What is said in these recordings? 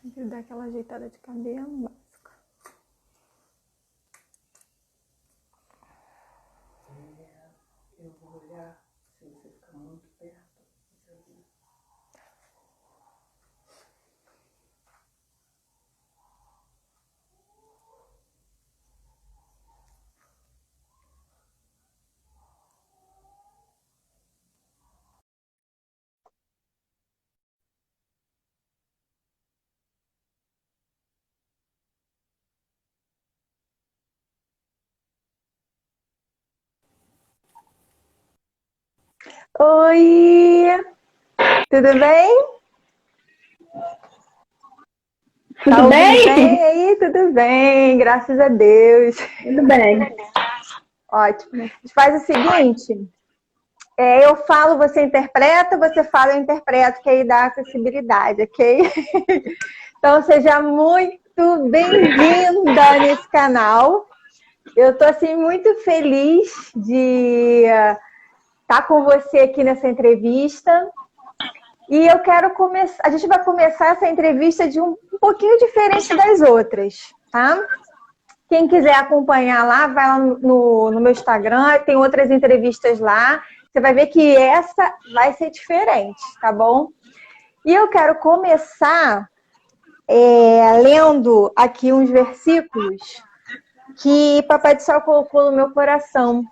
Sempre dá aquela ajeitada de cabelo básica. Eu vou olhar se você ficar muito perto. Oi! Tudo bem? Tudo Tá bem? ouvindo bem aí? Tudo bem, graças a Deus. Tudo bem. Ótimo. A gente faz o seguinte, eu falo, você interpreta, você fala, eu interpreto, que aí dá acessibilidade, ok? Então, seja muito bem-vinda nesse canal. Eu estou, assim, muito feliz de estar com você aqui nessa entrevista. E eu quero começar, a gente vai começar essa entrevista de um pouquinho diferente das outras, tá? Quem quiser acompanhar lá, vai lá no meu Instagram, tem outras entrevistas lá. Você vai ver que essa vai ser diferente, tá bom? E eu quero começar lendo aqui uns versículos que Papai do Céu colocou no meu coração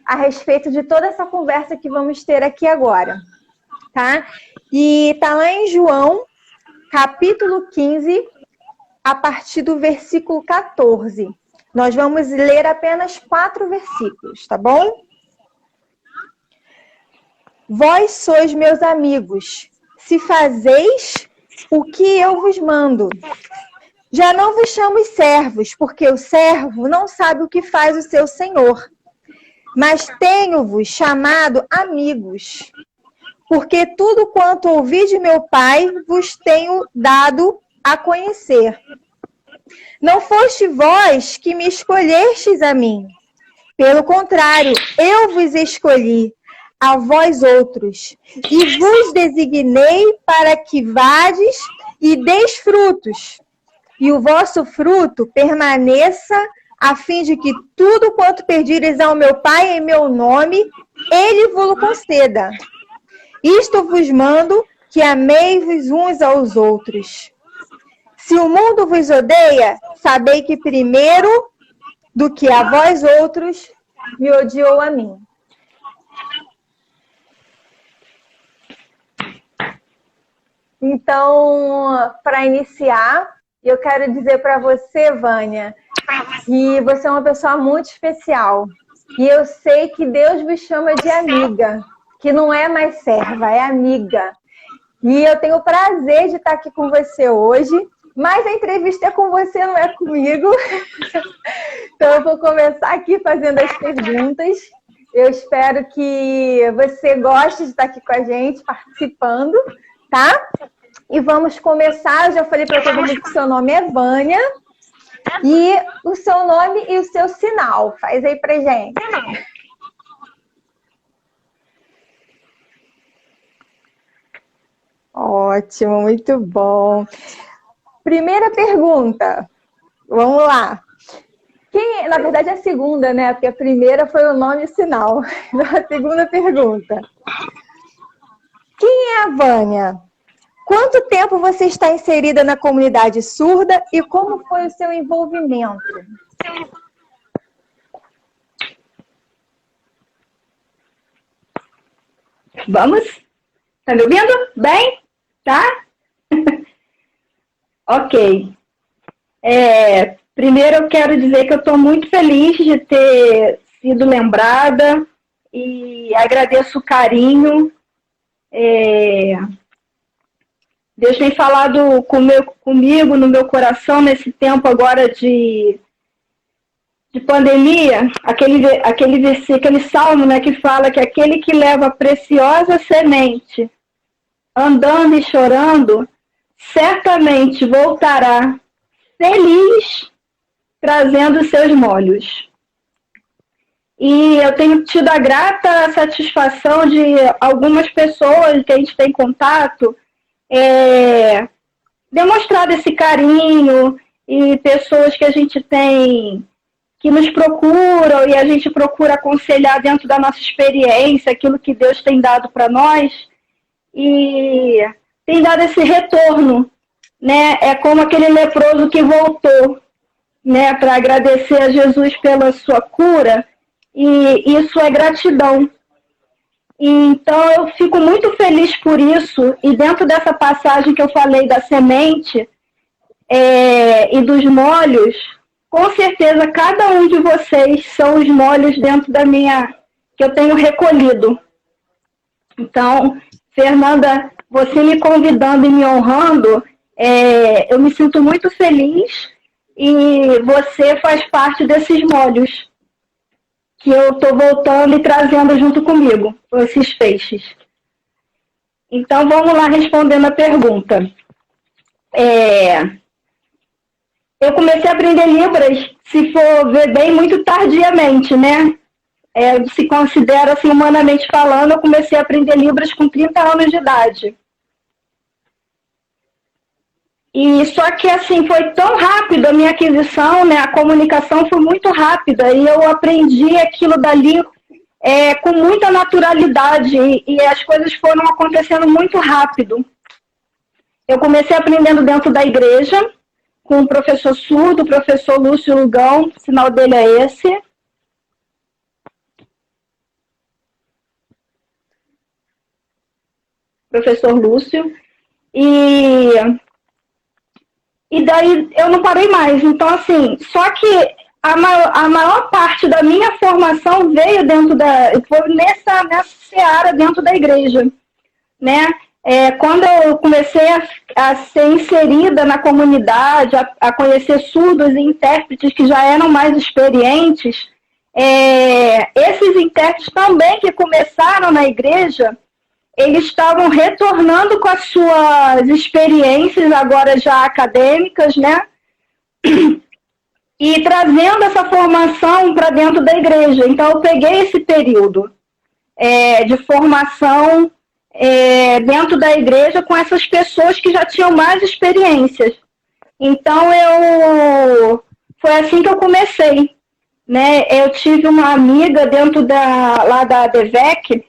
a respeito de toda essa conversa que vamos ter aqui agora, tá? E tá lá em João, capítulo 15, a partir do versículo 14. Nós vamos ler apenas 4 versículos, tá bom? Vós sois meus amigos, se fazeis o que eu vos mando. Já não vos chamo servos, porque o servo não sabe o que faz o seu senhor. Mas tenho-vos chamado amigos, porque tudo quanto ouvi de meu Pai vos tenho dado a conhecer. Não foste vós que me escolhestes a mim. Pelo contrário, eu vos escolhi, a vós outros, e vos designei para que vades e deis frutos, e o vosso fruto permaneça, a fim de que tudo quanto pedires ao meu Pai em meu nome, ele vos conceda. Isto vos mando, que ameis-vos uns aos outros. Se o mundo vos odeia, sabei que primeiro do que a vós outros, me odiou a mim. Então, para iniciar, eu quero dizer para você, Vânia, que você é uma pessoa muito especial. E eu sei que Deus me chama de amiga, que não é mais serva, é amiga. E eu tenho o prazer de estar aqui com você hoje, mas a entrevista é com você, não é comigo. Então eu vou começar aqui fazendo as perguntas. Eu espero que você goste de estar aqui com a gente, participando, tá? E vamos começar. Eu já falei para todo mundo que o seu nome é Vânia. E o seu nome e o seu sinal. Faz aí pra gente. Ótimo, muito bom. Primeira pergunta. Vamos lá. Na verdade, é a segunda, né? Porque a primeira foi o nome e o sinal. A segunda pergunta. Quem é a Vânia? Quanto tempo você está inserida na comunidade surda e como foi o seu envolvimento? Vamos? Tá me ouvindo? Bem? Tá? Ok. Primeiro eu quero dizer que eu estou muito feliz de ter sido lembrada e agradeço o carinho. Deus tem falado comigo, no meu coração, nesse tempo agora de pandemia, aquele salmo, né, que fala que aquele que leva a preciosa semente, andando e chorando, certamente voltará feliz, trazendo seus molhos. E eu tenho tido a grata satisfação de algumas pessoas que a gente tem contato, demonstrado esse carinho, e pessoas que a gente tem que nos procuram e a gente procura aconselhar dentro da nossa experiência, aquilo que Deus tem dado para nós, e tem dado esse retorno, né? É como aquele leproso que voltou, né, para agradecer a Jesus pela sua cura, e isso é gratidão. E, então eu fico muito feliz por isso, e dentro dessa passagem que eu falei da semente e dos molhos, com certeza, cada um de vocês são os molhos dentro da minha, que eu tenho recolhido. Então, Fernanda, você me convidando e me honrando, eu me sinto muito feliz, e você faz parte desses molhos que eu estou voltando e trazendo junto comigo, esses peixes. Então, vamos lá respondendo a pergunta. Eu comecei a aprender Libras, se for ver bem, muito tardiamente, né? Se considera, assim, humanamente falando, eu comecei a aprender Libras com 30 anos de idade. E só que, assim, foi tão rápido a minha aquisição, né? A comunicação foi muito rápida, e eu aprendi aquilo dali com muita naturalidade, e as coisas foram acontecendo muito rápido. Eu comecei aprendendo dentro da igreja, com o professor surdo, o professor Lúcio Lugão, o sinal dele é esse. Professor Lúcio. E daí eu não parei mais. Então, assim, só que a maior parte da minha formação veio foi nessa seara dentro da igreja, né? Quando eu comecei a ser inserida na comunidade, a conhecer surdos e intérpretes que já eram mais experientes, esses intérpretes também que começaram na igreja, eles estavam retornando com as suas experiências, agora já acadêmicas, né? E trazendo essa formação para dentro da igreja. Então, eu peguei esse período de formação dentro da igreja com essas pessoas que já tinham mais experiências. Então, foi assim que eu comecei, né? Eu tive uma amiga dentro lá da DEVEC.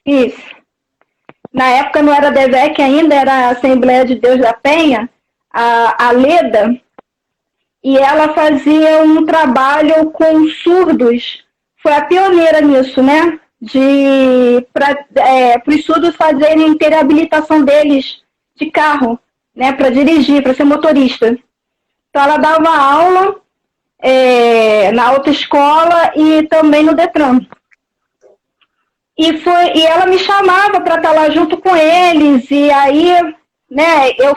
Isso. Na época não era DEVEC ainda, era a Assembleia de Deus da Penha, a Leda, e ela fazia um trabalho com surdos. Foi a pioneira nisso, né? Para os surdos fazerem, ter a habilitação deles de carro, né? Para dirigir, para ser motorista. Então ela dava aula na autoescola e também no Detran. E ela me chamava para estar lá junto com eles, e aí, né, eu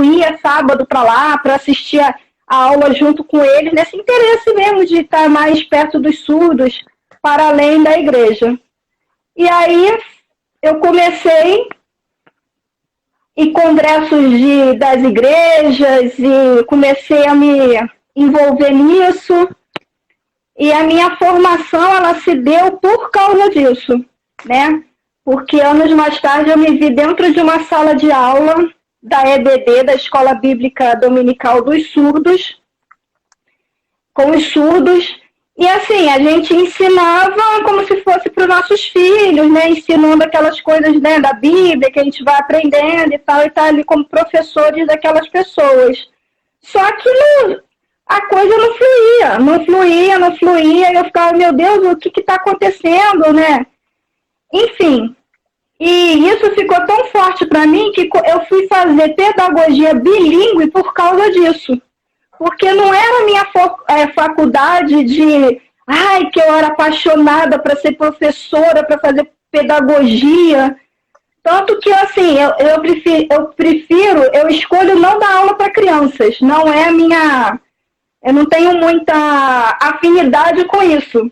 ia sábado para lá para assistir a aula junto com eles, nesse interesse mesmo de estar mais perto dos surdos, para além da igreja. E aí eu comecei em congressos das igrejas, e comecei a me envolver nisso. E a minha formação, ela se deu por causa disso, né? Porque anos mais tarde eu me vi dentro de uma sala de aula da EBD, da Escola Bíblica Dominical dos Surdos, com os surdos. E assim, a gente ensinava como se fosse para os nossos filhos, né? Ensinando aquelas coisas, né, da Bíblia que a gente vai aprendendo e tal, ali como professores daquelas pessoas. Só que a coisa não fluía, e eu ficava, meu Deus, o que está acontecendo, né? Enfim, e isso ficou tão forte para mim que eu fui fazer pedagogia bilíngue por causa disso. Porque não era a minha faculdade que eu era apaixonada para ser professora, para fazer pedagogia. Tanto que, assim, eu escolho não dar aula para crianças. Não é a minha... Eu não tenho muita afinidade com isso.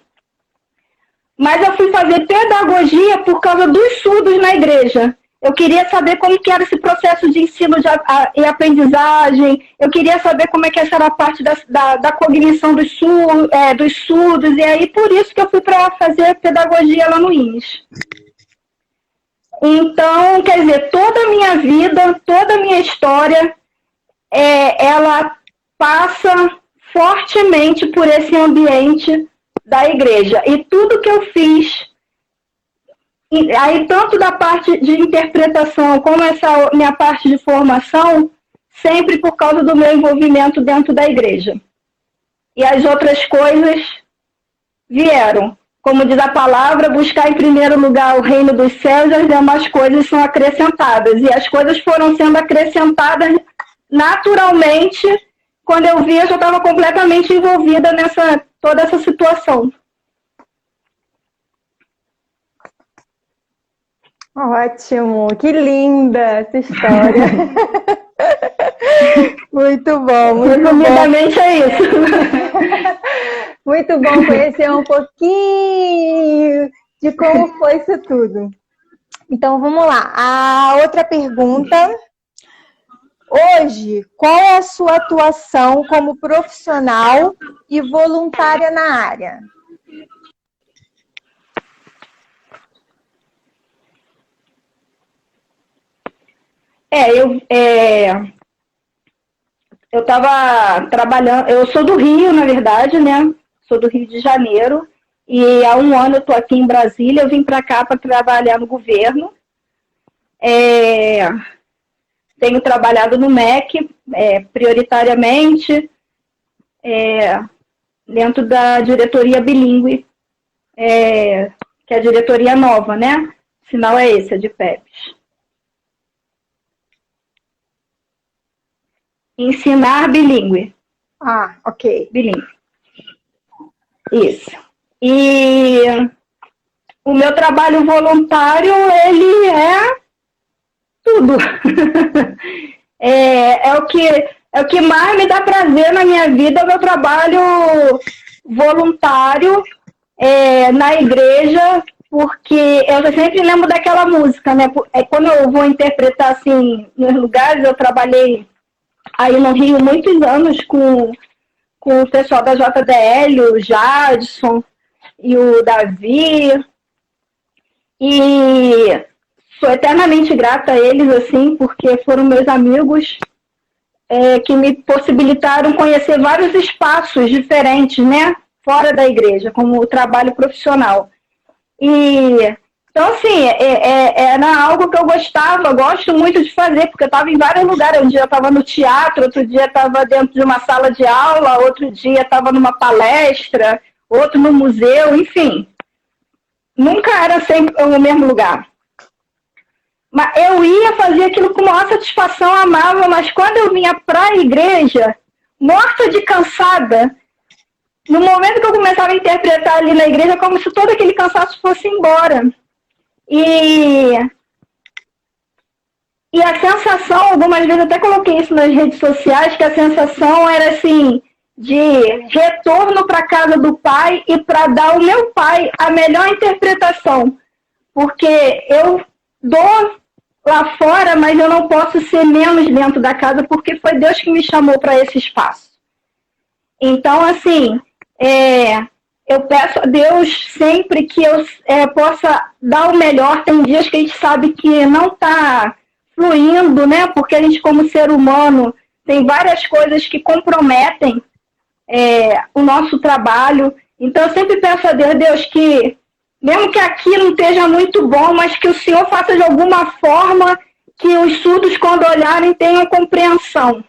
Mas eu fui fazer pedagogia por causa dos surdos na igreja. Eu queria saber como que era esse processo de ensino e aprendizagem. Eu queria saber como é que essa era a parte da cognição dos surdos. E aí, por isso que eu fui para fazer pedagogia lá no INES. Então, quer dizer, toda a minha vida, toda a minha história, ela passa fortemente por esse ambiente da igreja. E tudo que eu fiz, aí tanto da parte de interpretação como essa minha parte de formação, sempre por causa do meu envolvimento dentro da igreja. E as outras coisas vieram. Como diz a palavra, buscar em primeiro lugar o reino dos céus e as demais coisas são acrescentadas. E as coisas foram sendo acrescentadas naturalmente. Quando eu vi, eu já estava completamente envolvida nessa toda essa situação. Ótimo, que linda essa história. Muito bom, muito bom. Resumidamente é isso. Muito bom conhecer um pouquinho de como foi isso tudo. Então, vamos lá. A outra pergunta. Hoje, qual é a sua atuação como profissional e voluntária na área? Eu estava trabalhando, eu sou do Rio, na verdade, né? Sou do Rio de Janeiro, e há um ano eu estou aqui em Brasília, eu vim para cá para trabalhar no governo. Tenho trabalhado no MEC, prioritariamente, dentro da diretoria bilíngue, que é a diretoria nova, né? O sinal é esse, é de PEPs. Ensinar bilíngue. Ah, ok. Bilíngue. Isso. E o meu trabalho voluntário, ele é tudo. É o que mais me dá prazer na minha vida, é o meu trabalho voluntário na igreja, porque eu sempre lembro daquela música, né? Quando eu vou interpretar, assim, nos lugares, eu trabalhei aí no Rio muitos anos com o pessoal da JDL, o Jadson e o Davi. E sou eternamente grata a eles, assim, porque foram meus amigos que me possibilitaram conhecer vários espaços diferentes, né? Fora da igreja, como o trabalho profissional. Então, assim, era algo que eu gosto muito de fazer, porque eu estava em vários lugares. Um dia eu estava no teatro, outro dia eu estava dentro de uma sala de aula, outro dia estava numa palestra, outro no museu, enfim. Nunca era sempre o mesmo lugar. Mas eu ia fazer aquilo com maior satisfação, amava, mas quando eu vinha para a igreja, morta de cansada, no momento que eu começava a interpretar ali na igreja, como se todo aquele cansaço fosse embora. E a sensação, algumas vezes eu até coloquei isso nas redes sociais, que a sensação era assim, de retorno para a casa do pai e para dar ao meu pai a melhor interpretação. Porque eu dou lá fora, mas eu não posso ser menos dentro da casa, porque foi Deus que me chamou para esse espaço. Então, assim, eu peço a Deus sempre que eu possa dar o melhor. Tem dias que a gente sabe que não está fluindo, né? Porque a gente, como ser humano, tem várias coisas que comprometem o nosso trabalho. Então, eu sempre peço a Deus, que, mesmo que aqui não esteja muito bom, mas que o Senhor faça de alguma forma que os surdos, quando olharem, tenham compreensão.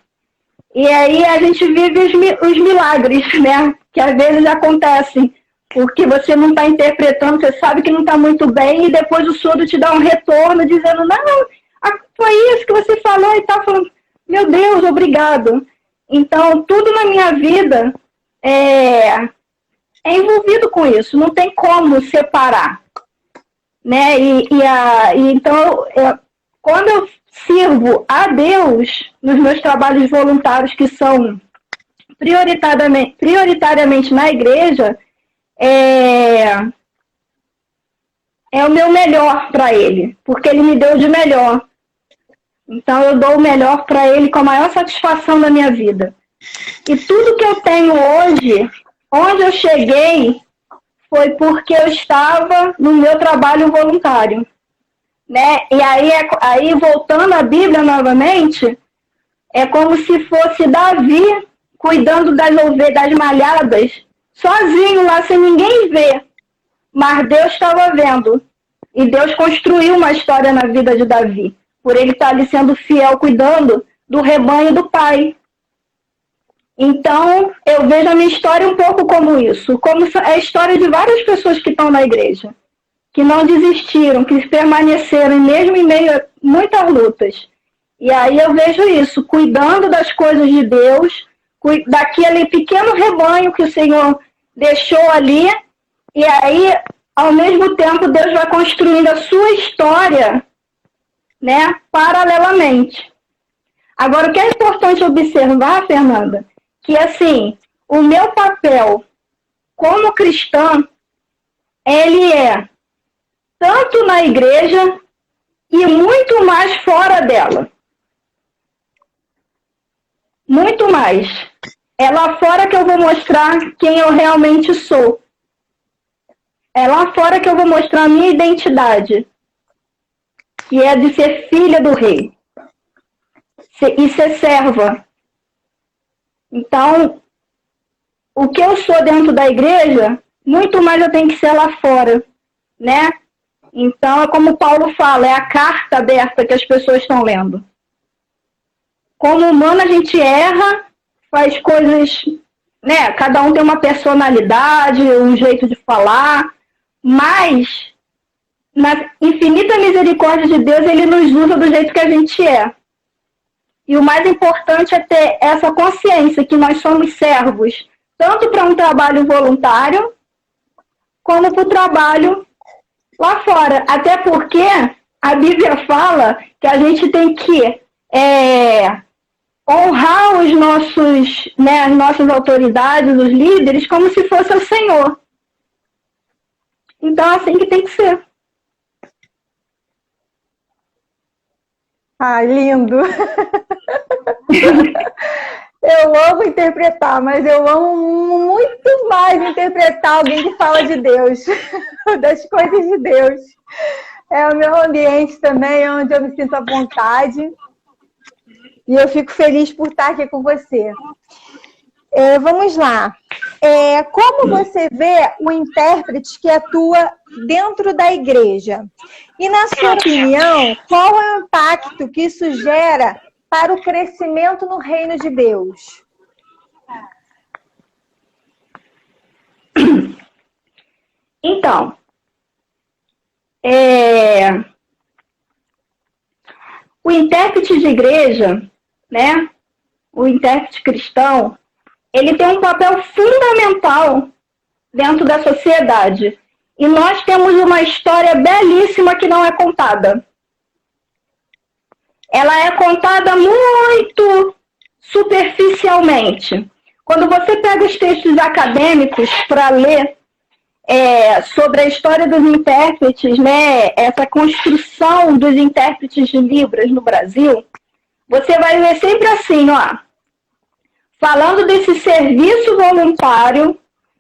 E aí a gente vive os milagres, né? Que às vezes acontecem, porque você não está interpretando, você sabe que não está muito bem, e depois o surdo te dá um retorno dizendo, não, foi isso que você falou e tal, falando, meu Deus, obrigado. Então, tudo na minha vida é envolvido com isso, não tem como separar, né? Então, quando eu sirvo a Deus nos meus trabalhos voluntários, que são prioritariamente na igreja, é o meu melhor para Ele, porque Ele me deu de melhor. Então eu dou o melhor para Ele com a maior satisfação da minha vida. E tudo que eu tenho hoje, onde eu cheguei, foi porque eu estava no meu trabalho voluntário. né? E aí, voltando à Bíblia novamente, é como se fosse Davi cuidando das ovelhas, das malhadas, sozinho lá, sem ninguém ver. Mas Deus estava vendo. E Deus construiu uma história na vida de Davi, por ele estar ali sendo fiel, cuidando do rebanho do pai. Então, eu vejo a minha história um pouco como isso, como é a história de várias pessoas que estão na igreja, que não desistiram, que permaneceram, mesmo em meio a muitas lutas. E aí eu vejo isso, cuidando das coisas de Deus, daquele pequeno rebanho que o Senhor deixou ali, e aí, ao mesmo tempo, Deus vai construindo a sua história, né, paralelamente. Agora, o que é importante observar, Fernanda, que, assim, o meu papel como cristã, ele é tanto na igreja e muito mais fora dela. Muito mais. É lá fora que eu vou mostrar quem eu realmente sou. É lá fora que eu vou mostrar a minha identidade, que é de ser filha do rei e ser serva. Então, o que eu sou dentro da igreja, muito mais eu tenho que ser lá fora, né? Então, é como Paulo fala, é a carta aberta que as pessoas estão lendo. Como humano, a gente erra, faz coisas, né? Cada um tem uma personalidade, um jeito de falar, mas, na infinita misericórdia de Deus, ele nos usa do jeito que a gente é. E o mais importante é ter essa consciência que nós somos servos, tanto para um trabalho voluntário, como para o trabalho lá fora. Até porque a Bíblia fala que a gente tem que honrar os nossos, né, as nossas autoridades, os líderes, como se fosse o Senhor. Então, assim que tem que ser. Ai, lindo! Eu amo interpretar, mas eu amo muito mais interpretar alguém que fala de Deus, das coisas de Deus. É o meu ambiente também, onde eu me sinto à vontade. E eu fico feliz por estar aqui com você. Vamos lá. Como você vê o intérprete que atua dentro da igreja? E, na sua opinião, qual é o impacto que isso gera para o crescimento no reino de Deus? Então, o intérprete de igreja, né, o intérprete cristão, ele tem um papel fundamental dentro da sociedade. E nós temos uma história belíssima que não é contada. Ela é contada muito superficialmente. Quando você pega os textos acadêmicos para ler sobre a história dos intérpretes, né, essa construção dos intérpretes de Libras no Brasil, você vai ver sempre assim, ó, falando desse serviço voluntário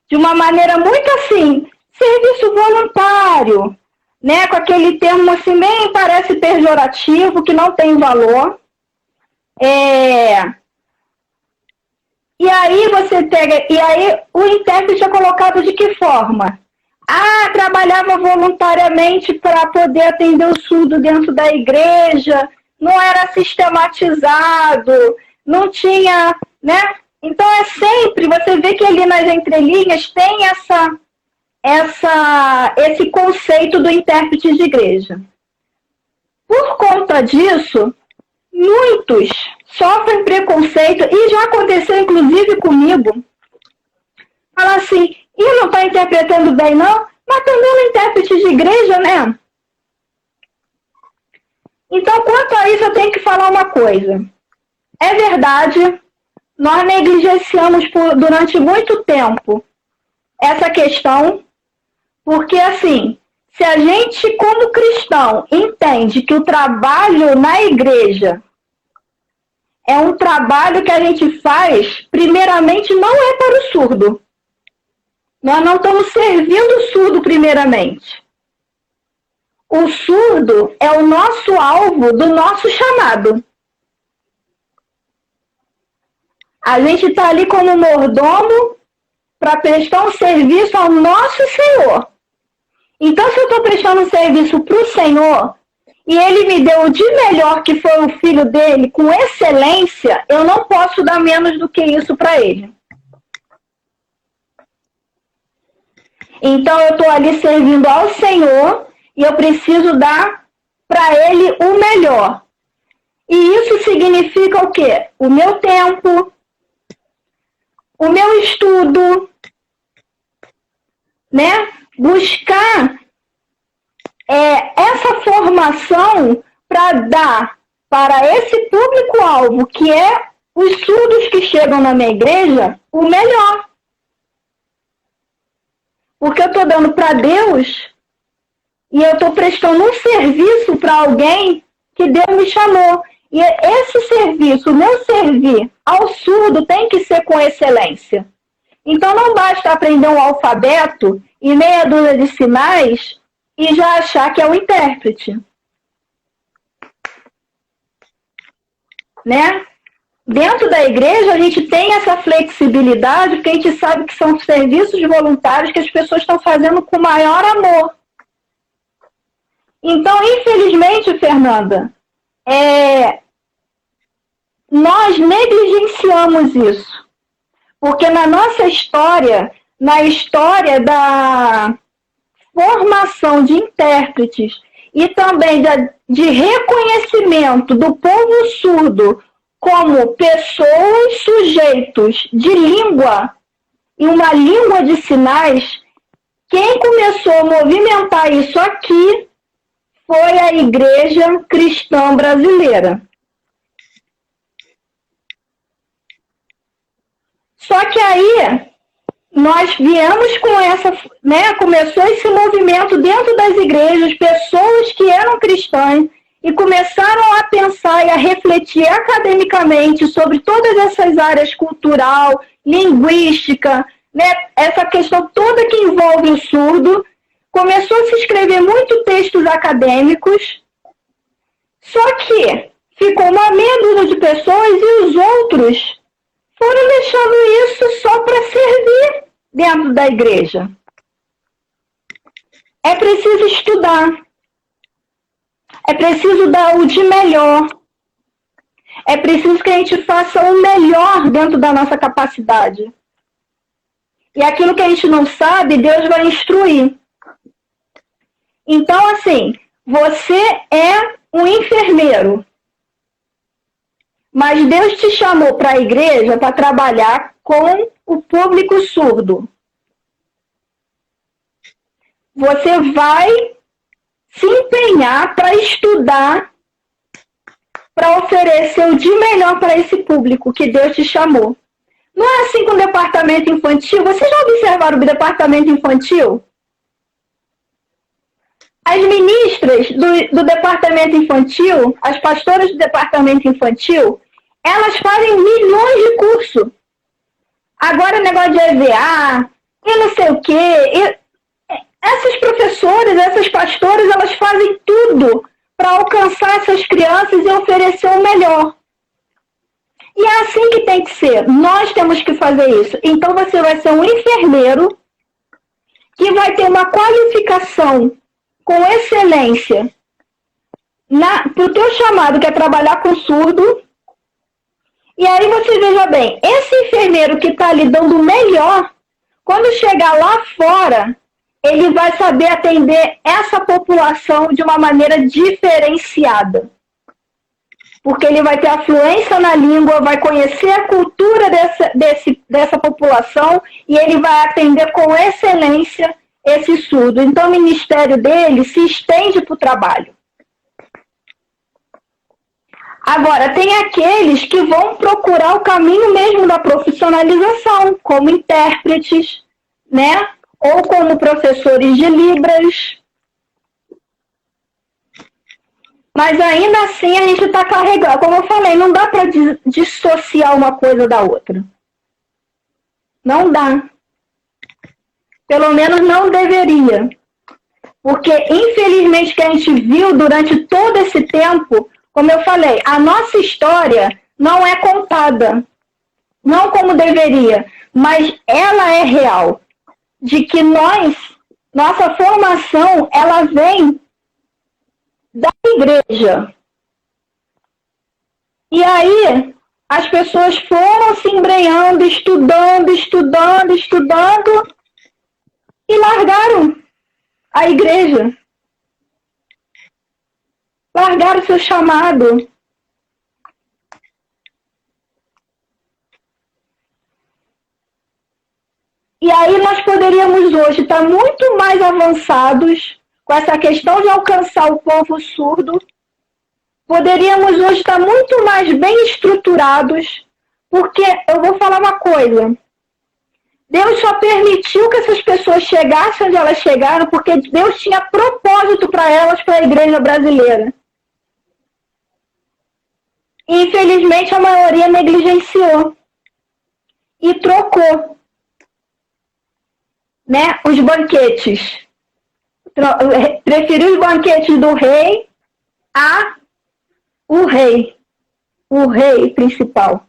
de uma maneira muito assim, serviço voluntário, né, com aquele termo assim, bem parece pejorativo, que não tem valor. E aí você pega, e aí o intérprete é colocado de que forma? Trabalhava voluntariamente para poder atender o surdo dentro da igreja, não era sistematizado, não tinha, né? Então é sempre, você vê que ali nas entrelinhas tem esse conceito do intérprete de igreja. Por conta disso, muitos sofrem preconceito, e já aconteceu inclusive comigo. Fala assim, não está interpretando bem não, mas também é um intérprete de igreja, né? Então, quanto a isso, eu tenho que falar uma coisa. É verdade, nós negligenciamos durante muito tempo essa questão, porque assim, se a gente, como cristão, entende que o trabalho na igreja é um trabalho que a gente faz, primeiramente, não é para o surdo. Nós não estamos servindo o surdo primeiramente. o surdo é o nosso alvo do nosso chamado. A gente está ali como mordomo para prestar um serviço ao nosso Senhor. Então, se eu estou prestando um serviço para o Senhor, e Ele me deu o de melhor, que foi o Filho dele, com excelência, eu não posso dar menos do que isso para Ele. Então, eu estou ali servindo ao Senhor, e eu preciso dar para Ele o melhor. E isso significa o quê? O meu tempo, o meu estudo, né? Buscar essa formação para dar para esse público-alvo, que é os surdos que chegam na minha igreja, o melhor. Porque eu estou dando para Deus e eu estou prestando um serviço para alguém que Deus me chamou. E esse serviço, o meu servir ao surdo, tem que ser com excelência. Então não basta aprender um alfabeto e meia dúzia de sinais e já achar que é o intérprete. Né? Dentro da igreja a gente tem essa flexibilidade, porque a gente sabe que são serviços voluntários que as pessoas estão fazendo com maior amor. Então, infelizmente, Fernanda, nós negligenciamos isso. Porque na nossa história, na história da formação de intérpretes e também de reconhecimento do povo surdo como pessoas sujeitos de língua e uma língua de sinais, quem começou a movimentar isso aqui foi a Igreja Cristã Brasileira. Só que aí nós viemos com essa, né, começou esse movimento dentro das igrejas, pessoas que eram cristãs e começaram a pensar e a refletir academicamente sobre todas essas áreas cultural, linguística, né, essa questão toda que envolve o surdo. Começou a se escrever muito textos acadêmicos, só que ficou uma meia dúzia de pessoas e os outros foram deixando isso só para servir dentro da igreja. É preciso estudar. É preciso dar o de melhor. É preciso que a gente faça o melhor dentro da nossa capacidade. E aquilo que a gente não sabe, Deus vai instruir. Então, assim, você é um enfermeiro. Mas Deus te chamou para a igreja para trabalhar com o público surdo. Você vai se empenhar para estudar, para oferecer o de melhor para esse público que Deus te chamou. Não é assim com o departamento infantil? Vocês já observaram o departamento infantil? As ministras do departamento infantil, as pastoras do departamento infantil, elas fazem milhões de cursos. Agora, negócio de EVA, e não sei o quê. Essas professoras, essas pastoras, elas fazem tudo para alcançar essas crianças e oferecer o melhor. E é assim que tem que ser. Nós temos que fazer isso. Então, você vai ser um enfermeiro que vai ter uma qualificação com excelência para o teu chamado, que é trabalhar com surdo. E aí você veja bem, esse enfermeiro que está ali dando o melhor, quando chegar lá fora, ele vai saber atender essa população de uma maneira diferenciada. Porque ele vai ter afluência na língua, vai conhecer a cultura dessa população e ele vai atender com excelência esse surdo. Então, o ministério dele se estende para o trabalho. Agora, tem aqueles que vão procurar o caminho mesmo da profissionalização, como intérpretes, né? Ou como professores de Libras. Mas ainda assim a gente está carregando. Como eu falei, não dá para dissociar uma coisa da outra. Não dá. Pelo menos não deveria. Porque, infelizmente, que a gente viu durante todo esse tempo, como eu falei, a nossa história não é contada, não como deveria, mas ela é real. De que nossa formação, ela vem da igreja. E aí, as pessoas foram se embrenhando, estudando, e largaram a igreja. Largaram o seu chamado. E aí nós poderíamos hoje estar muito mais avançados com essa questão de alcançar o povo surdo. Poderíamos hoje estar muito mais bem estruturados, porque eu vou falar uma coisa. Deus só permitiu que essas pessoas chegassem onde elas chegaram porque Deus tinha propósito para elas, para a igreja brasileira. E, infelizmente, a maioria negligenciou e trocou, né, os banquetes. Preferiu os banquetes do rei a o rei principal.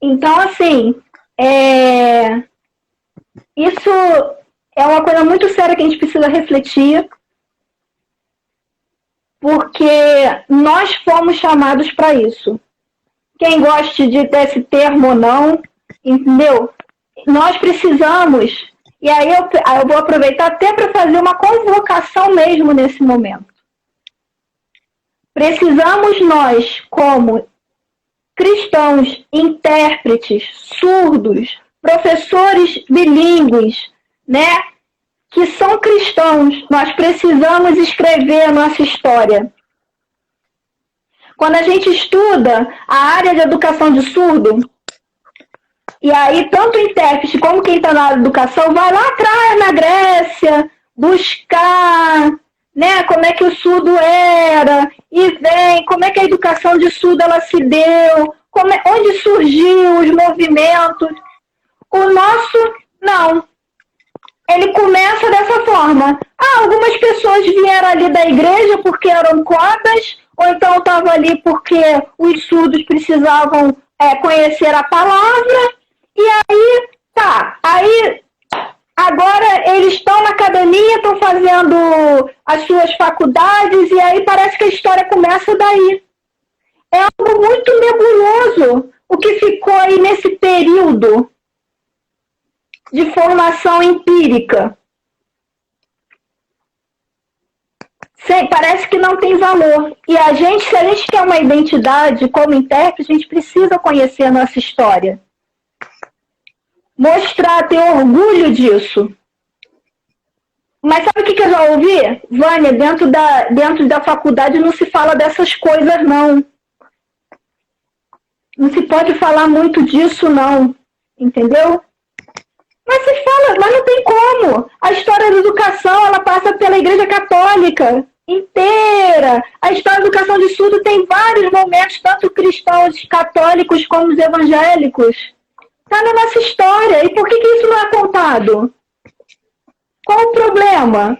Então, assim, isso é uma coisa muito séria que a gente precisa refletir, porque nós fomos chamados para isso. Quem goste desse termo ou não, entendeu? Nós precisamos, e aí eu vou aproveitar até para fazer uma convocação mesmo nesse momento. Precisamos nós, como cristãos, intérpretes, surdos, professores bilíngues, né, que são cristãos, nós precisamos escrever a nossa história. Quando a gente estuda a área de educação de surdo, e aí tanto o intérprete como quem está na área de educação vai lá atrás na Grécia buscar, né, como é que o surdo era, e vem como é que a educação de surdo ela se deu, onde surgiu os movimentos. O nosso, não. Ele começa dessa forma. Algumas pessoas vieram ali da igreja porque eram codas, ou então estavam ali porque os surdos precisavam conhecer a palavra, e aí, tá, aí agora eles estão na academia, estão fazendo as suas faculdades, e aí parece que a história começa daí. É algo muito nebuloso o que ficou aí nesse período de formação empírica. Parece que não tem valor. E se a gente quer uma identidade como intérprete, a gente precisa conhecer a nossa história. Mostrar, ter orgulho disso. Mas sabe o que eu já ouvi? Vânia, dentro da faculdade não se fala dessas coisas, não. Não se pode falar muito disso, não. Entendeu? Mas se fala, mas não tem como. A história da educação, ela passa pela Igreja Católica inteira. A história da educação de surdo tem vários momentos, tanto cristãos católicos como os evangélicos. Está na nossa história. E por que isso não é contado? Qual o problema?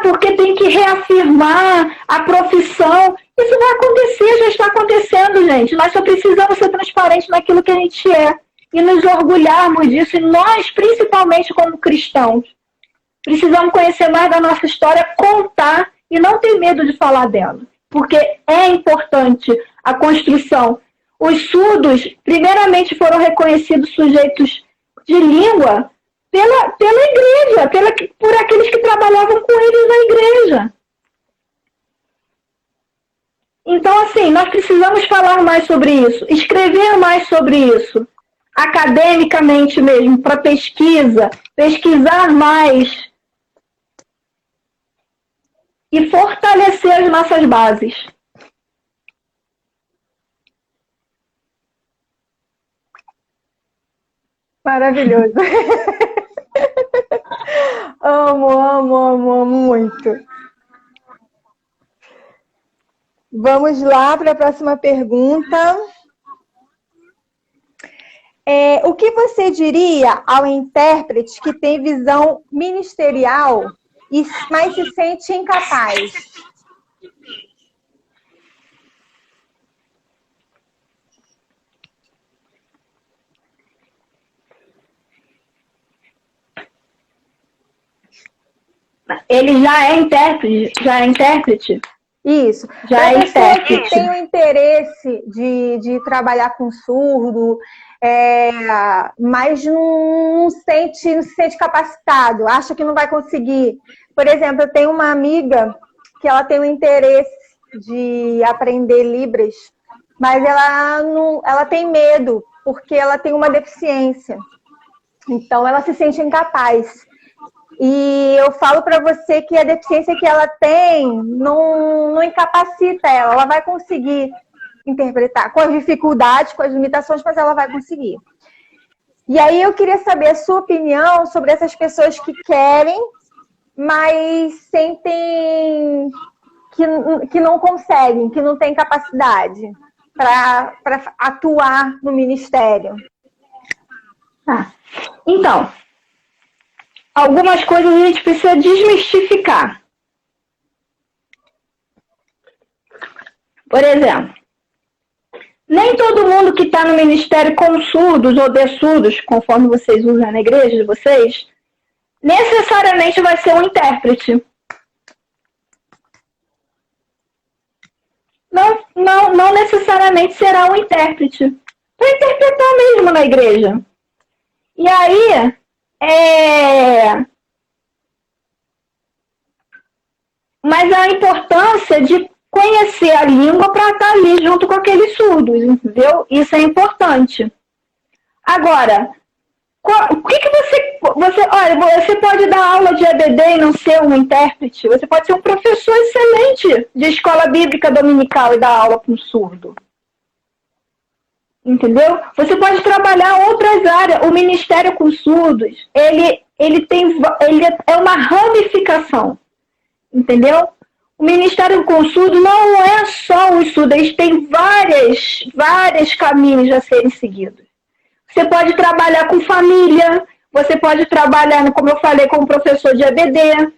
Porque tem que reafirmar a profissão. Isso vai acontecer, já está acontecendo, gente. Nós só precisamos ser transparentes naquilo que a gente é. E nos orgulharmos disso. E nós, principalmente como cristãos, precisamos conhecer mais da nossa história, contar e não ter medo de falar dela. Porque é importante a construção. Os surdos, primeiramente, foram reconhecidos sujeitos de língua pela igreja, por aqueles que trabalhavam com eles na igreja. Então, assim, nós precisamos falar mais sobre isso, escrever mais sobre isso, academicamente mesmo, para pesquisar mais e fortalecer as nossas bases. Maravilhoso. Amo muito. Vamos lá para a próxima pergunta. O que você diria ao intérprete que tem visão ministerial, mas se sente incapaz? Ele já é intérprete? Já é intérprete? Isso. Já é pessoa que tem o interesse de trabalhar com surdo, mas não se sente capacitado, acha que não vai conseguir. Por exemplo, eu tenho uma amiga que ela tem o interesse de aprender Libras, mas ela tem medo, porque ela tem uma deficiência. Então, ela se sente incapaz. E eu falo para você que a deficiência que ela tem não incapacita ela. Ela vai conseguir interpretar com as dificuldades, com as limitações, mas ela vai conseguir. E aí eu queria saber a sua opinião sobre essas pessoas que querem, mas sentem que não conseguem, que não têm capacidade para atuar no ministério. Então, algumas coisas a gente precisa desmistificar. Por exemplo, nem todo mundo que está no ministério com surdos ou de surdos, conforme vocês usam na igreja de vocês, necessariamente vai ser um intérprete. Não necessariamente será um intérprete. Para interpretar mesmo na igreja. E aí, mas a importância de conhecer a língua para estar ali junto com aqueles surdos, entendeu? Isso é importante. Agora, o que você pode dar aula de EBD e não ser um intérprete? Você pode ser um professor excelente de escola bíblica dominical e dar aula para um surdo. Entendeu? Você pode trabalhar outras áreas. O ministério com surdos, ele é uma ramificação. Entendeu? O ministério com surdos não é só os surdos, eles têm vários caminhos a serem seguidos. Você pode trabalhar com família, você pode trabalhar, como eu falei, como professor de EBD.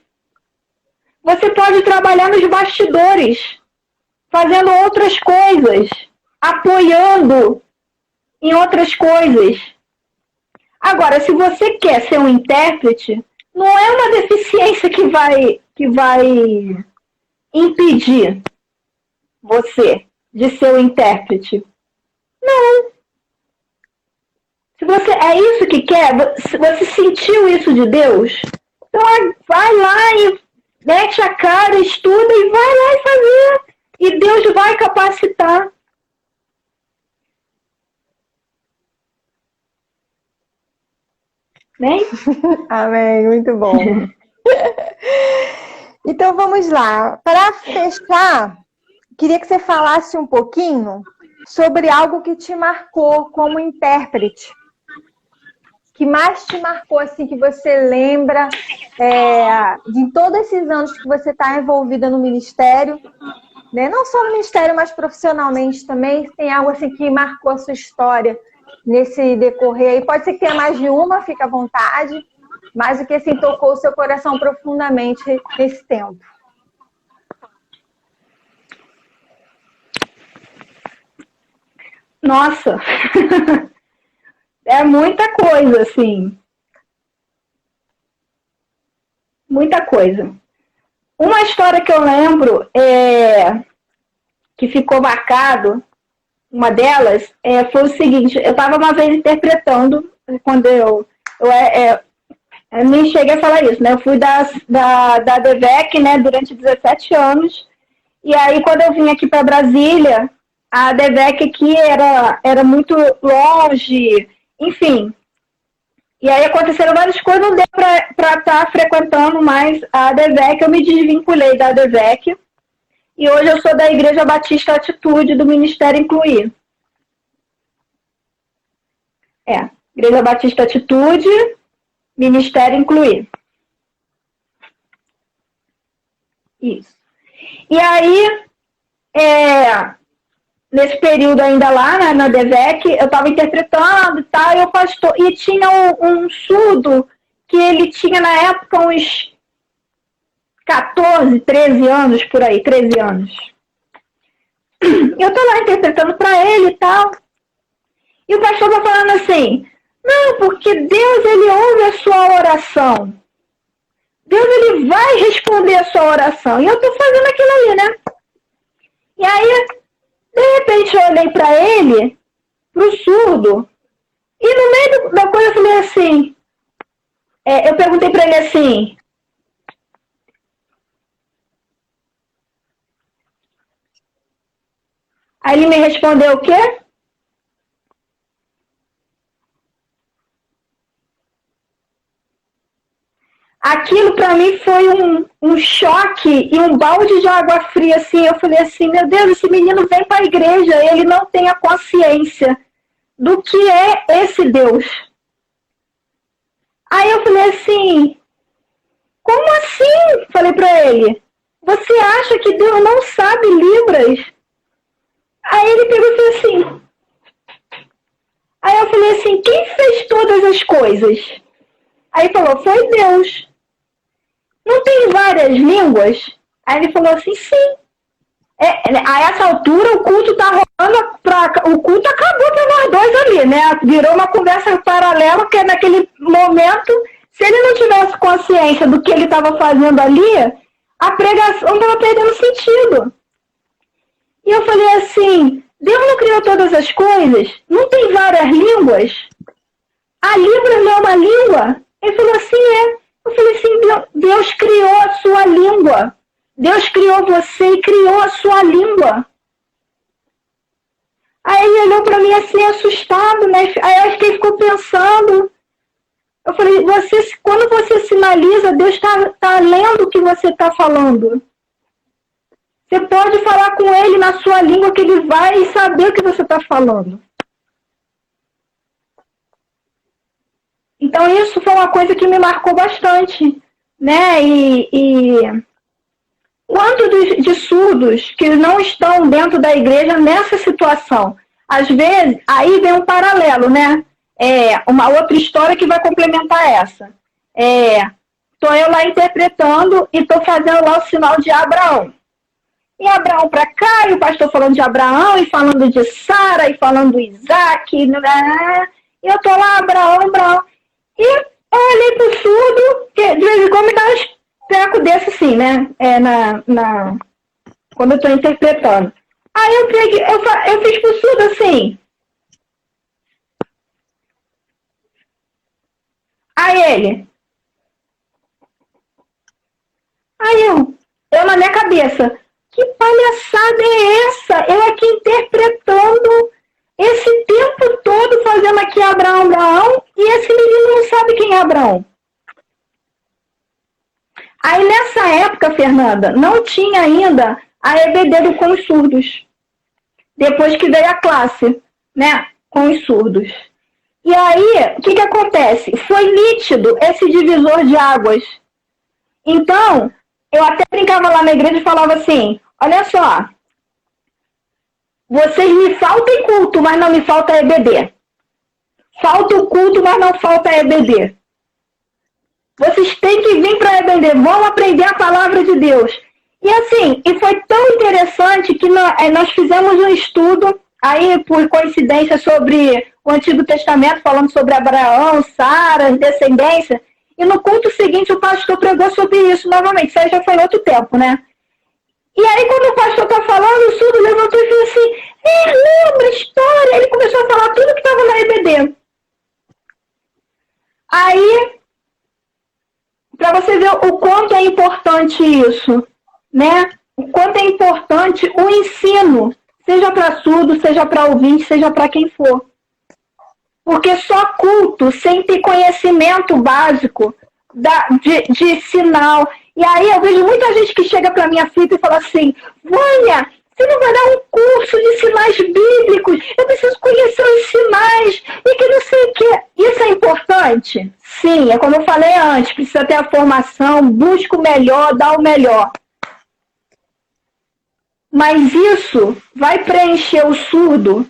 Você pode trabalhar nos bastidores, fazendo outras coisas, apoiando em outras coisas. Agora, se você quer ser um intérprete, não é uma deficiência que vai impedir você de ser um intérprete. Não. Se você é isso que quer, se você sentiu isso de Deus, então vai lá e mete a cara, estuda e vai lá e fazer. E Deus vai capacitar. Amém? Amém, muito bom. Então vamos lá. Para fechar, queria que você falasse um pouquinho sobre algo que te marcou como intérprete. Que mais te marcou, assim, que você lembra de todos esses anos que você está envolvida no ministério, né? Não só no ministério, mas profissionalmente também. Tem algo assim que marcou a sua história nesse decorrer aí. Pode ser que tenha mais de uma, fica à vontade, mas o que assim tocou o seu coração profundamente nesse tempo. Nossa! É muita coisa, assim. Muita coisa. Uma história que eu lembro que ficou marcado, uma delas, foi o seguinte: eu estava uma vez interpretando, quando eu nem cheguei a falar isso, né? Eu fui da DVEC, né, durante 17 anos, e aí quando eu vim aqui para Brasília, a DVEC aqui era muito longe, enfim. E aí aconteceram várias coisas, não deu para estar frequentando mais a DVEC, eu me desvinculei da DVEC, e hoje eu sou da Igreja Batista Atitude, do Ministério Incluir. Igreja Batista Atitude, Ministério Incluir. Isso. E aí, nesse período ainda lá na DEVEC, eu estava interpretando e tal, e o pastor, e tinha um surdo que ele tinha na época uns 14, 13 anos, por aí, 13 anos. Eu tô lá interpretando para ele e tal, e o pastor tá falando assim, não, porque Deus, ele ouve a sua oração. Deus, ele vai responder a sua oração. E eu tô fazendo aquilo ali, né? E aí, de repente, eu olhei para ele, pro surdo, e no meio da coisa eu falei assim, eu perguntei para ele assim, aí ele me respondeu o quê? Aquilo para mim foi um choque e um balde de água fria, assim. Eu falei assim, meu Deus, esse menino vem para a igreja, ele não tem a consciência do que é esse Deus. Aí eu falei assim, como assim? Falei para ele, você acha que Deus não sabe Libras? Aí ele perguntou assim, aí eu falei assim, quem fez todas as coisas? Aí ele falou, foi Deus. Não tem várias línguas? Aí ele falou assim, sim. A essa altura o culto tá rolando, o culto acabou para nós dois ali, né? Virou uma conversa paralela, porque naquele momento, se ele não tivesse consciência do que ele estava fazendo ali, a pregação estava perdendo sentido. E eu falei assim, Deus não criou todas as coisas? Não tem várias línguas? A Libras não é uma língua? Ele falou assim, Eu falei assim, Deus criou a sua língua. Deus criou você e criou a sua língua. Aí ele olhou para mim assim, assustado, né? Aí eu acho que ele ficou pensando. Eu falei, quando você sinaliza, Deus está lendo o que você está falando. Você pode falar com ele na sua língua que ele vai saber o que você está falando. Então isso foi uma coisa que me marcou bastante, né? E quanto de surdos que não estão dentro da igreja nessa situação? Às vezes, aí vem um paralelo, né? Uma outra história que vai complementar essa. Estou eu lá interpretando e estou fazendo lá o sinal de Abraão. E Abraão para cá, e o pastor falando de Abraão, e falando de Sara, e falando de Isaac, e eu estou lá, Abraão. E eu olhei pro surdo, que de vez em quando me dá uns trecos desse assim, né? Quando eu estou interpretando. Aí eu fiz pro surdo assim. Aí eu na minha cabeça, que palhaçada é essa? Eu aqui interpretando esse tempo todo fazendo aqui Abraão, e esse menino não sabe quem é Abraão. Aí nessa época, Fernanda, não tinha ainda a EBD do com os surdos. Depois que veio a classe, né, com os surdos. E aí, o que acontece? Foi nítido esse divisor de águas. Então, eu até brincava lá na igreja e falava assim, olha só, vocês me faltam culto, mas não me falta EBD. Falta o culto, mas não falta EBD. Vocês têm que vir para a EBD, vão aprender a palavra de Deus. E assim, e foi tão interessante que nós fizemos um estudo, aí por coincidência, sobre o Antigo Testamento, falando sobre Abraão, Sara, descendência. E no culto seguinte o pastor pregou sobre isso novamente. Isso aí já foi outro tempo, né? E aí quando o pastor está falando, o surdo levantou e falou assim, lembra a história? Ele começou a falar tudo que estava na EBD. Aí, para você ver o quanto é importante isso, né? O quanto é importante o ensino, seja para surdo, seja para ouvinte, seja para quem for. Porque só culto, sem ter conhecimento básico de sinal. E aí eu vejo muita gente que chega para mim aflita e fala assim, Vânia, você não vai dar um curso de sinais bíblicos? Eu preciso conhecer os sinais e que não sei o quê. Isso é importante? Sim, é como eu falei antes, precisa ter a formação, busca o melhor, dá o melhor. Mas isso vai preencher o surdo.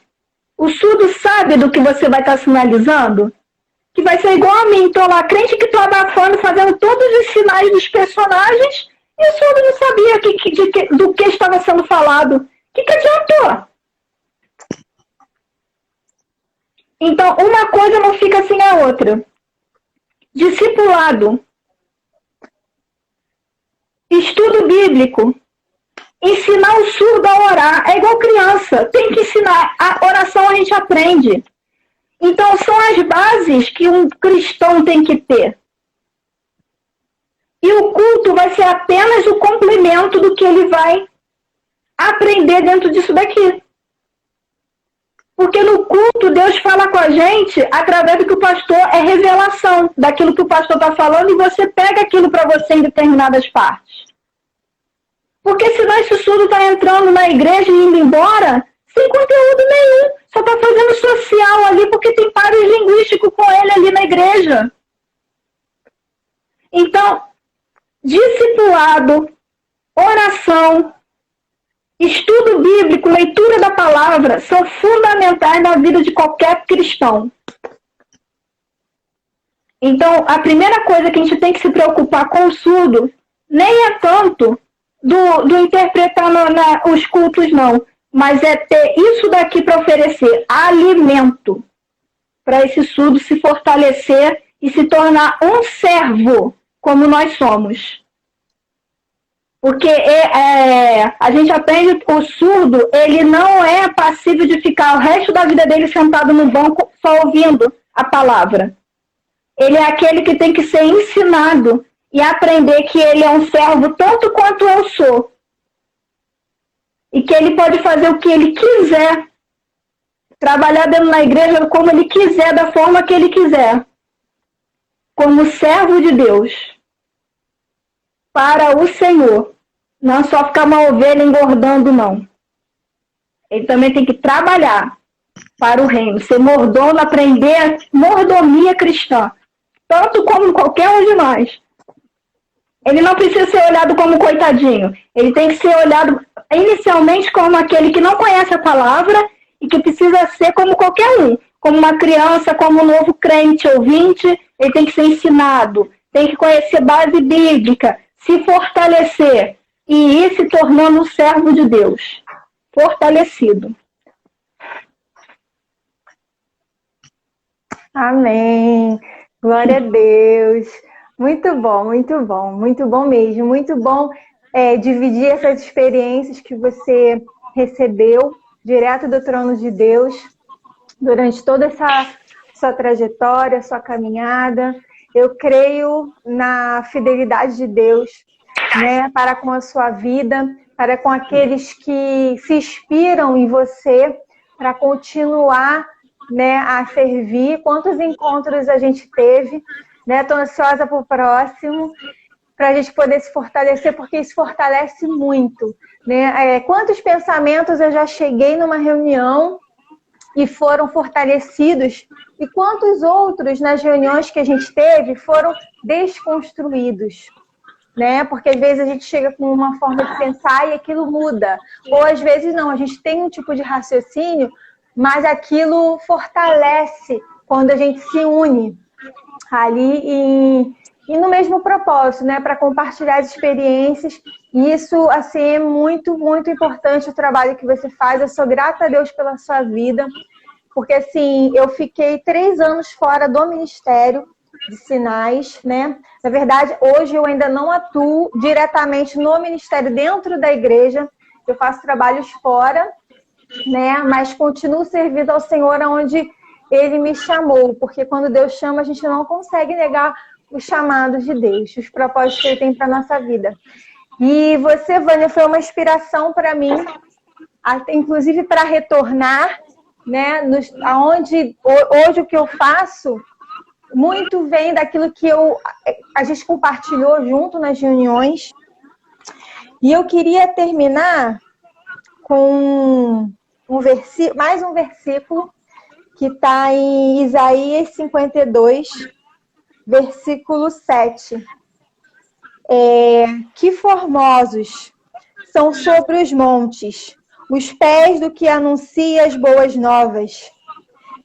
O surdo sabe do que você vai estar sinalizando? Que vai ser igual a mim, estou lá, crente que estou abafando, fazendo todos os sinais dos personagens, e o surdo não sabia do que estava sendo falado. O que adiantou? Então, uma coisa não fica sem a outra. Discipulado, estudo bíblico, ensinar o surdo a orar. É igual criança, tem que ensinar. A oração a gente aprende. Então, são as bases que um cristão tem que ter. E o culto vai ser apenas o complemento do que ele vai aprender dentro disso daqui. Porque no culto, Deus fala com a gente através do que o pastor é revelação daquilo que o pastor está falando, e você pega aquilo para você em determinadas partes. Porque senão esse surdo está entrando na igreja e indo embora sem conteúdo nenhum. Só está fazendo social ali porque tem pares linguístico com ele ali na igreja. Então, discipulado, oração, estudo bíblico, leitura da palavra são fundamentais na vida de qualquer cristão. Então, a primeira coisa que a gente tem que se preocupar com o surdo nem é tanto do interpretar os cultos, não. Mas é ter isso daqui para oferecer alimento para esse surdo se fortalecer e se tornar um servo, como nós somos. Porque a gente aprende, o surdo, ele não é passível de ficar o resto da vida dele sentado no banco só ouvindo a palavra. Ele é aquele que tem que ser ensinado e aprender que ele é um servo tanto quanto eu sou. E que ele pode fazer o que ele quiser. Trabalhar dentro da igreja como ele quiser, da forma que ele quiser. Como servo de Deus. Para o Senhor. Não só ficar uma ovelha engordando, não. Ele também tem que trabalhar para o reino. Ser mordomo, aprender mordomia cristã. Tanto como qualquer um de nós. Ele não precisa ser olhado como coitadinho. Ele tem que ser olhado inicialmente como aquele que não conhece a palavra e que precisa ser como qualquer um. Como uma criança, como um novo crente ouvinte, ele tem que ser ensinado. Tem que conhecer base bíblica, se fortalecer e ir se tornando um servo de Deus. Fortalecido. Amém. Glória a Deus. Muito bom mesmo. Muito bom dividir essas experiências que você recebeu direto do trono de Deus durante toda essa sua trajetória, sua caminhada. Eu creio na fidelidade de Deus, né, para com a sua vida, para com aqueles que se inspiram em você, para continuar, né, a servir. Quantos encontros a gente teve, né? Estou ansiosa para o próximo, para a gente poder se fortalecer, porque isso fortalece muito, né? Quantos pensamentos eu já cheguei numa reunião e foram fortalecidos, e quantos outros nas reuniões que a gente teve foram desconstruídos, né? Porque às vezes a gente chega com uma forma de pensar e aquilo muda, ou às vezes não, a gente tem um tipo de raciocínio, mas aquilo fortalece quando a gente se une ali e no mesmo propósito, né, para compartilhar as experiências. E isso, assim, é muito, muito importante o trabalho que você faz. Eu sou grata a Deus pela sua vida, porque, assim, eu fiquei 3 anos fora do Ministério de Sinais, né? Na verdade, hoje eu ainda não atuo diretamente no ministério dentro da igreja, eu faço trabalhos fora, né? Mas continuo servindo ao Senhor onde Ele me chamou, porque quando Deus chama, a gente não consegue negar os chamados de Deus, os propósitos que Ele tem para a nossa vida. E você, Vânia, foi uma inspiração para mim, inclusive para retornar, né? Aonde hoje o que eu faço muito vem daquilo que a gente compartilhou junto nas reuniões. E eu queria terminar com mais um versículo que está em Isaías 52, versículo 7. Que formosos são sobre os montes, os pés do que anuncia as boas novas,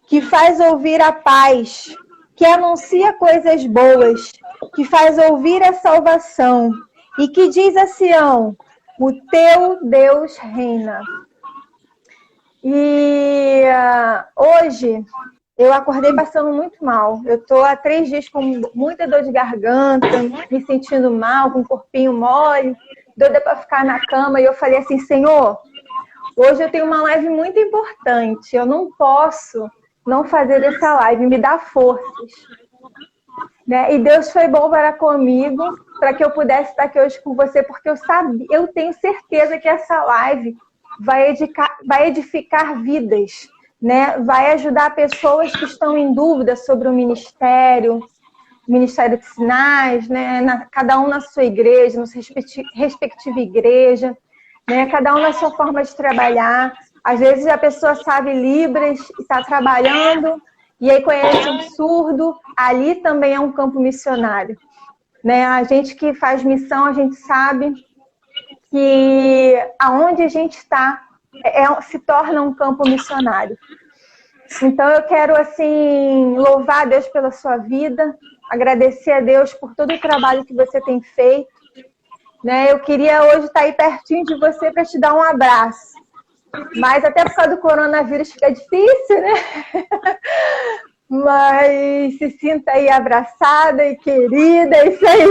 que faz ouvir a paz, que anuncia coisas boas, que faz ouvir a salvação, e que diz a Sião: o teu Deus reina. E hoje eu acordei passando muito mal. Eu estou há 3 dias com muita dor de garganta, me sentindo mal, com o corpinho mole, doida para ficar na cama. E eu falei assim: Senhor, hoje eu tenho uma live muito importante. Eu não posso não fazer essa live, me dá forças. Né? E Deus foi bom para comigo, para que eu pudesse estar aqui hoje com você, porque eu tenho certeza que essa live vai edificar vidas, né? Vai ajudar pessoas que estão em dúvida sobre o Ministério de Sinais, né? Cada um na sua igreja, na sua respectiva igreja, né? Cada um na sua forma de trabalhar. Às vezes a pessoa sabe Libras e está trabalhando, e aí conhece um surdo, ali também é um campo missionário. Né? A gente que faz missão, a gente sabe que aonde a gente está se torna um campo missionário. Então eu quero assim louvar a Deus pela sua vida, agradecer a Deus por todo o trabalho que você tem feito. Né? Eu queria hoje estar aí pertinho de você para te dar um abraço. Mas até por causa do coronavírus fica difícil, né? Mas se sinta aí abraçada e querida, é isso aí.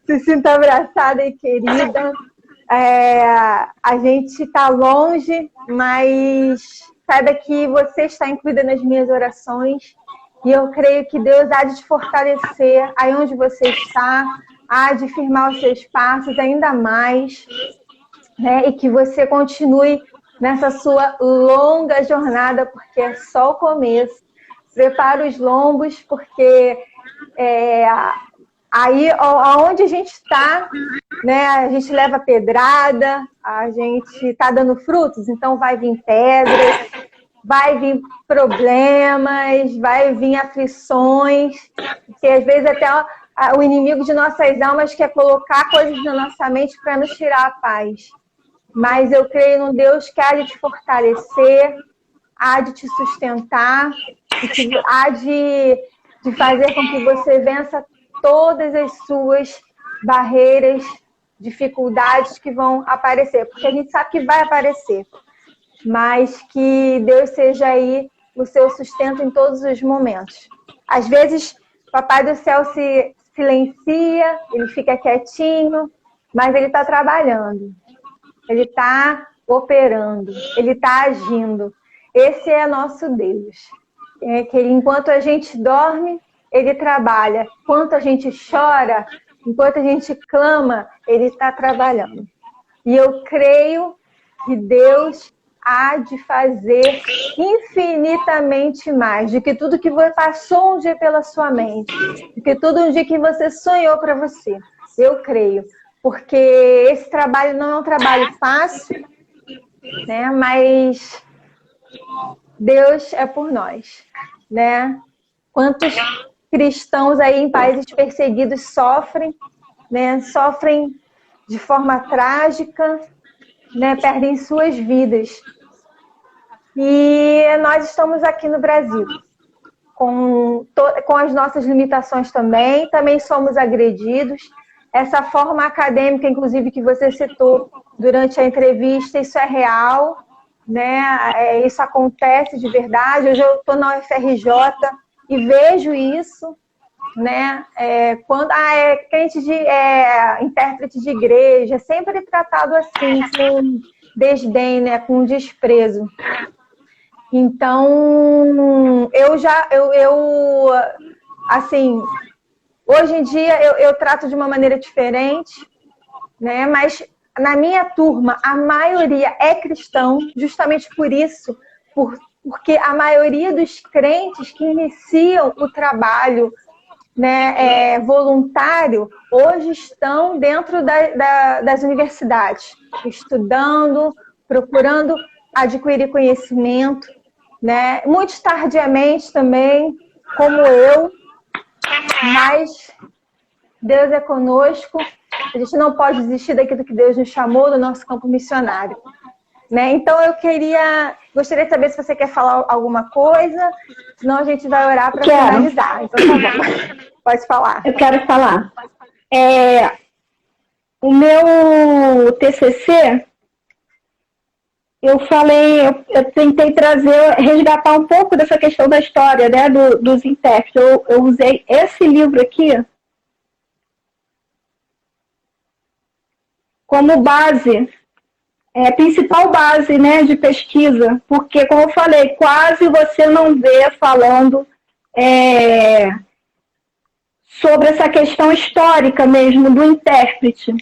Se sinta abraçada e querida. A gente está longe, mas saiba que você está incluída nas minhas orações. E eu creio que Deus há de te fortalecer aí onde você está, há de firmar os seus passos ainda mais. Né? E que você continue nessa sua longa jornada, porque é só o começo. Prepara os lombos, porque aí onde a gente está, né, a gente leva pedrada, a gente está dando frutos, então vai vir pedras, vai vir problemas, vai vir aflições, que às vezes até o inimigo de nossas almas quer colocar coisas na nossa mente para nos tirar a paz. Mas eu creio num Deus que há de te fortalecer, há de te sustentar, há de fazer com que você vença todas as suas barreiras, dificuldades que vão aparecer. Porque a gente sabe que vai aparecer. Mas que Deus seja aí o seu sustento em todos os momentos. Às vezes, o Papai do Céu se silencia, ele fica quietinho, mas ele está trabalhando. Ele está operando, ele está agindo. Esse é nosso Deus. Que enquanto a gente dorme, ele trabalha. Enquanto a gente chora, enquanto a gente clama, ele está trabalhando. E eu creio que Deus há de fazer infinitamente mais do que tudo que passou um dia pela sua mente, do que tudo um dia que você sonhou para você. Eu creio. Porque esse trabalho não é um trabalho fácil, né? Mas Deus é por nós, né? Quantos cristãos aí em países perseguidos sofrem, né? Sofrem de forma trágica, né? Perdem suas vidas. E nós estamos aqui no Brasil, com as nossas limitações também somos agredidos. Essa forma acadêmica, inclusive, que você citou durante a entrevista, isso é real, né? Isso acontece de verdade. Hoje eu estou na UFRJ e vejo isso, né? Quando crente intérprete de igreja, é sempre tratado assim, com desdém, né? Com desprezo. Então, assim, hoje em dia eu trato de uma maneira diferente, né? Mas na minha turma a maioria é cristão, justamente por isso, porque a maioria dos crentes que iniciam o trabalho, né, voluntário, hoje estão dentro das universidades, estudando, procurando adquirir conhecimento, né? Muito tardiamente também, como eu. Mas Deus é conosco A gente não pode desistir daquilo que Deus nos chamou, do nosso campo missionário. Né? Então, gostaria de saber se você quer falar alguma coisa, senão a gente vai orar para finalizar. Então, tá bom. Pode falar. Eu quero falar. O meu TCC, eu tentei resgatar um pouco dessa questão da história, né, dos intérpretes. Eu usei esse livro aqui como base, principal base, né, de pesquisa, porque, como eu falei, quase você não vê falando sobre essa questão histórica mesmo do intérprete.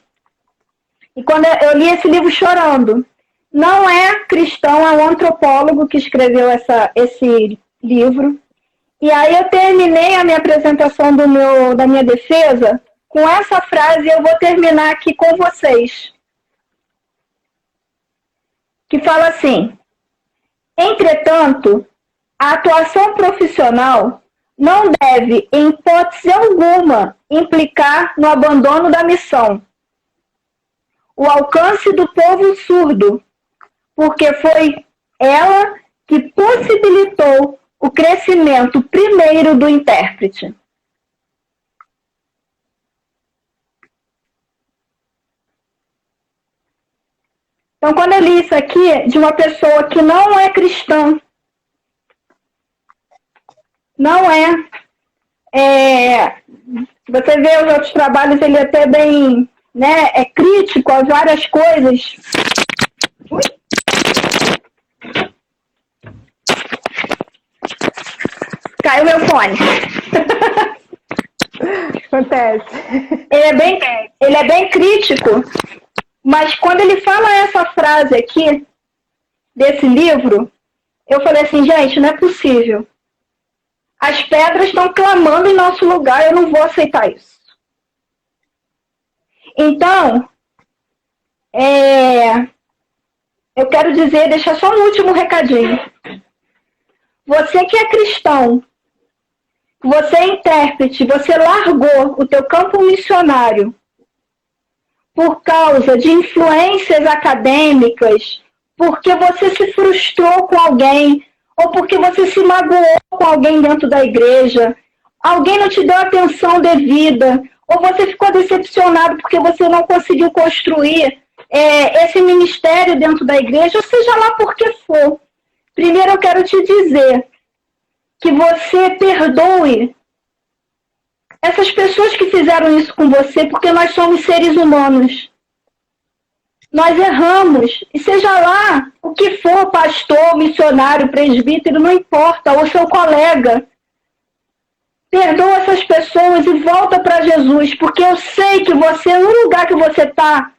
E quando eu li esse livro chorando, não é cristão, é um antropólogo que escreveu esse livro. E aí eu terminei a minha apresentação da minha defesa com essa frase, eu vou terminar aqui com vocês. Que fala assim: entretanto, a atuação profissional não deve, em hipótese alguma, implicar no abandono da missão, o alcance do povo surdo, porque foi ela que possibilitou o crescimento primeiro do intérprete. Então, quando eu li isso aqui de uma pessoa que não é cristã, não você vê os outros trabalhos, ele é até bem, né, crítico a várias coisas. Caiu meu fone. Acontece. Ele é bem crítico, mas quando ele fala essa frase aqui, desse livro, eu falei assim, gente, não é possível. As pedras estão clamando em nosso lugar, eu não vou aceitar isso. Então, eu quero deixar só um último recadinho. Você que é cristão, você é intérprete, você largou o teu campo missionário por causa de influências acadêmicas, porque você se frustrou com alguém, ou porque você se magoou com alguém dentro da igreja, alguém não te deu atenção devida, ou você ficou decepcionado porque você não conseguiu construir esse ministério dentro da igreja, ou seja lá por que for. Primeiro eu quero te dizer que você perdoe essas pessoas que fizeram isso com você, porque nós somos seres humanos. Nós erramos, e seja lá o que for, pastor, missionário, presbítero, não importa, ou seu colega, perdoa essas pessoas e volta para Jesus, porque eu sei que você, no lugar que você está,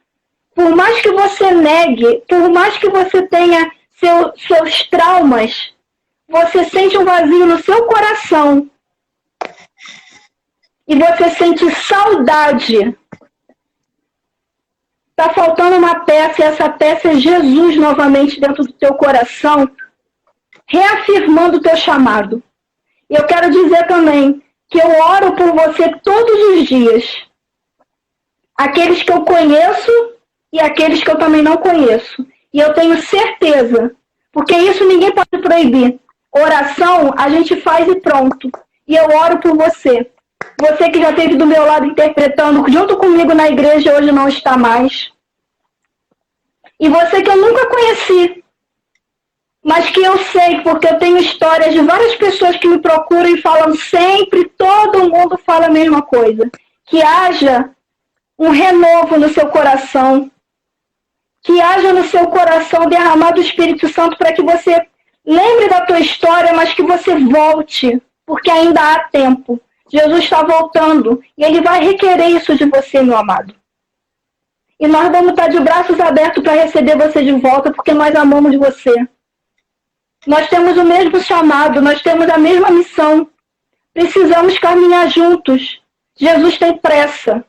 por mais que você negue, por mais que você tenha seus traumas, você sente um vazio no seu coração e você sente saudade. Está faltando uma peça, e essa peça é Jesus novamente dentro do teu coração, reafirmando o teu chamado. E eu quero dizer também que eu oro por você todos os dias. Aqueles que eu conheço e aqueles que eu também não conheço. E eu tenho certeza, porque isso ninguém pode proibir. Oração a gente faz e pronto. E eu oro por você. Você que já esteve do meu lado interpretando junto comigo na igreja, hoje não está mais. E você que eu nunca conheci, mas que eu sei, porque eu tenho histórias de várias pessoas que me procuram e falam sempre, todo mundo fala a mesma coisa. Que haja um renovo no seu coração. Que haja no seu coração derramado o Espírito Santo para que você lembre da tua história, mas que você volte, porque ainda há tempo. Jesus está voltando e Ele vai requerer isso de você, meu amado. E nós vamos estar de braços abertos para receber você de volta, porque nós amamos você. Nós temos o mesmo chamado, nós temos a mesma missão. Precisamos caminhar juntos. Jesus tem pressa.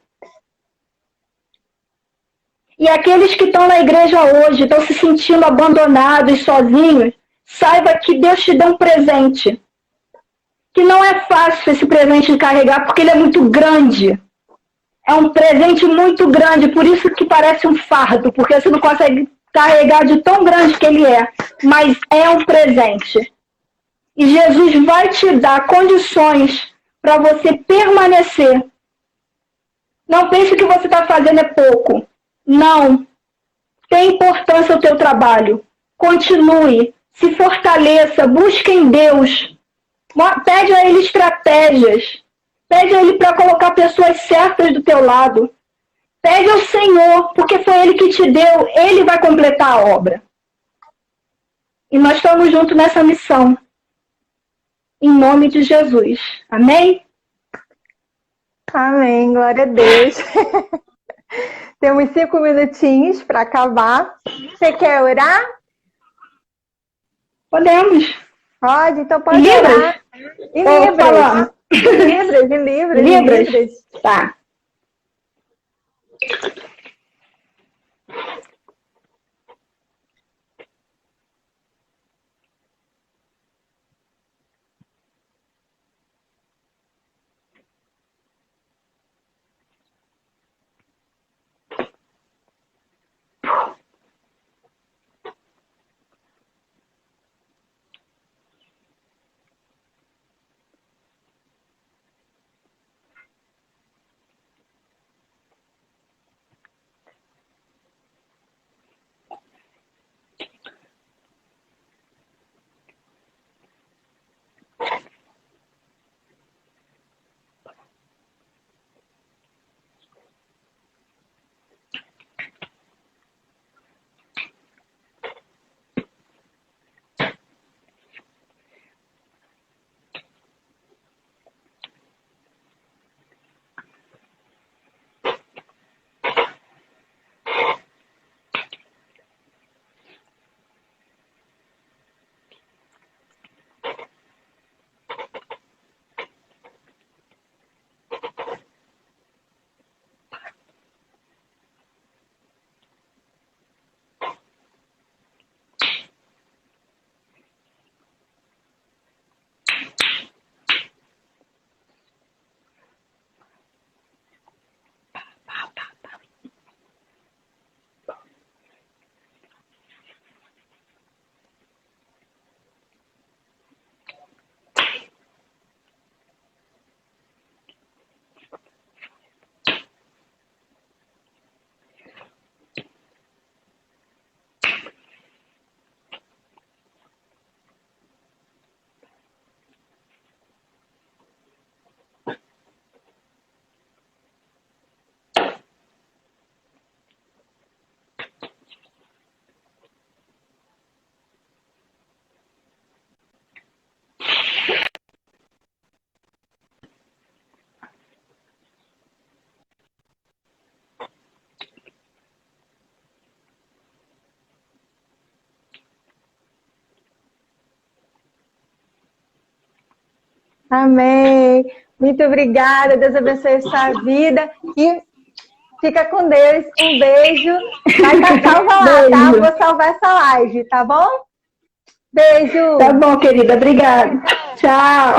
E aqueles que estão na igreja hoje, estão se sentindo abandonados, sozinhos, saiba que Deus te dá um presente. Que não é fácil esse presente de carregar, porque ele é muito grande. É um presente muito grande, por isso que parece um fardo, porque você não consegue carregar de tão grande que ele é. Mas é um presente. E Jesus vai te dar condições para você permanecer. Não pense que o que você está fazendo é pouco. Não. Tem importância o teu trabalho. Continue. Se fortaleça. Busque em Deus. Pede a Ele estratégias. Pede a Ele para colocar pessoas certas do teu lado. Pede ao Senhor, porque foi Ele que te deu. Ele vai completar a obra. E nós estamos juntos nessa missão. Em nome de Jesus. Amém? Amém, glória a Deus. Temos 5 minutinhos para acabar. Você quer orar? Podemos. Pode, então pode Libras? orar. Em Libras. Em Libras. Libras? Tá. Amém. Muito obrigada. Deus abençoe a sua vida. E fica com Deus. Um beijo. Vai estar salva lá, tá? Vou salvar essa live, tá bom? Beijo. Tá bom, querida. Obrigada. Tchau.